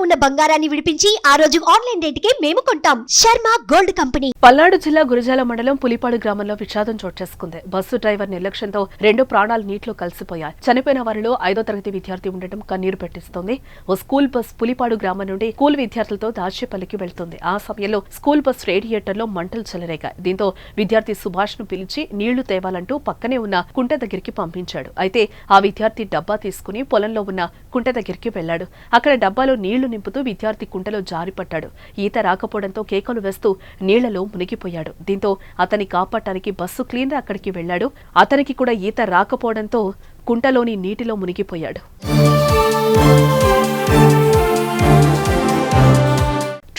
ఉన్న బంగారాన్ని విడిపించి ఆ రోజు ఆన్లైన్ రేటుకే మేము కొంటాం. Sharma gold company. పల్నాడు జిల్లా గురజాల మండలం పులిపాడు గ్రామంలో విషాదం చోటు చేసుకుంది. బస్సు డ్రైవర్ నిర్లక్ష్యంతో 2 ప్రాణాలు నీటిలో కలిసిపోయాయి. చనిపోయిన వారిలో 5వ తరగతి విద్యార్థి ఉండటం కన్నీరు పెట్టిస్తోంది. ఓ స్కూల్ బస్ పులిపాడు గ్రామం నుండి స్కూల్ విద్యార్థులతో దాచేపల్లికి వెళ్తుంది. ఆ సమయంలో స్కూల్ బస్ రేడియేటర్లో మంటలు చెలరేగాయి. దీంతో విద్యార్థి సుభాష్ ను పిలిచి నీళ్లు తేవాలంటూ పక్కనే ఉన్న కుంట దగ్గరికి పంపించాడు. అయితే ఆ విద్యార్థి డబ్బా తీసుకుని పొలంలో ఉన్న కుంట దగ్గరికి వెళ్లాడు. అక్కడ డబ్బాలో నీళ్లు నింపుతూ విద్యార్థి కుంటలో జారిపడ్డాడు. ఈత రాకపోవడంతో కేకలు వేస్తూ నీళ్లలో మునిగిపోయాడు. దీంతో అతన్ని కాపాడటానికి బస్సు క్లీనర్ అక్కడికి వెళ్లాడు. అతనికి కూడా ఈత రాకపోవడంతో కుంటలోని నీటిలో మునిగిపోయాడు.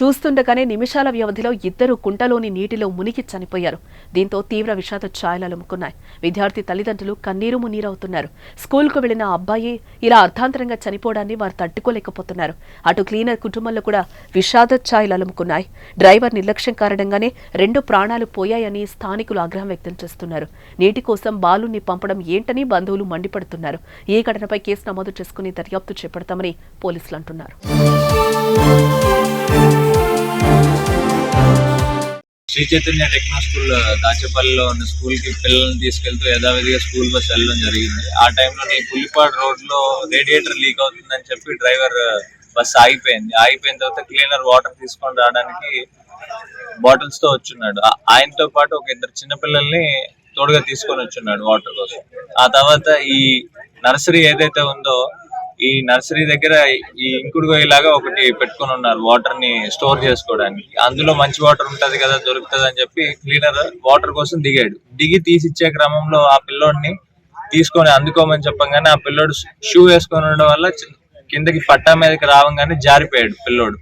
చూస్తుండగానే నిమిషాల వ్యవధిలో 2 కుంటలోని నీటిలో మునిగి చనిపోయారు. దీంతో తీవ్ర విషాద ఛాయలు అలుముకున్నాయి. విద్యార్థి తల్లిదండ్రులు కన్నీరు మున్నీరవుతున్నారు. స్కూల్కు వెళ్లిన అబ్బాయి ఇలా అర్ధాంతరంగా చనిపోవడాన్ని వారు తట్టుకోలేకపోతున్నారు. అటు క్లీనర్ కుటుంబంలో కూడా విషాద ఛాయలు అలుముకున్నాయి. డ్రైవర్ నిర్లక్ష్యం కారణంగానే 2 ప్రాణాలు పోయాయని స్థానికులు ఆగ్రహం వ్యక్తం చేస్తున్నారు. నీటి కోసం బాలుని పంపడం ఏంటని బంధువులు మండిపడుతున్నారు. ఈ ఘటనపై కేసు నమోదు చేసుకుని దర్యాప్తు చేపడతామని పోలీసులు అంటున్నారు. శ్రీ చైతన్య టెక్నో స్కూల్ దాచేపల్లిలో ఉన్న స్కూల్ కి పిల్లల్ని తీసుకెళ్తూ యథావిధిగా స్కూల్ బస్ వెళ్ళడం జరిగింది. ఆ టైంలో పులిపాడు రోడ్ లో రేడియేటర్ లీక్ అవుతుందని చెప్పి డ్రైవర్ బస్ ఆగిపోయింది. ఆగిపోయిన తర్వాత క్లీనర్ వాటర్ తీసుకొని రావడానికి బాటిల్స్ తో వచ్చున్నాడు. ఆయనతో పాటు ఒక 2 చిన్నపిల్లల్ని తోడుగా తీసుకొని వచ్చున్నాడు వాటర్ కోసం. ఆ తర్వాత ఈ నర్సరీ ఏదైతే ఉందో ఈ నర్సరీ దగ్గర ఈ ఇంకుడు గొయ్యిలాగా ఒకటి పెట్టుకుని ఉన్నారు వాటర్ ని స్టోర్ చేసుకోవడానికి. అందులో మంచి వాటర్ ఉంటది కదా, దొరుకుతుంది అని చెప్పి క్లీనర్ వాటర్ కోసం దిగాడు. దిగి తీసిచ్చే క్రమంలో ఆ పిల్లోడిని తీసుకొని అందుకోమని చెప్పగానే ఆ పిల్లోడు షూ వేసుకొని ఉండడం వల్ల కిందకి పట్టా మీదకి రావంగానే జారిపోయాడు పిల్లోడు.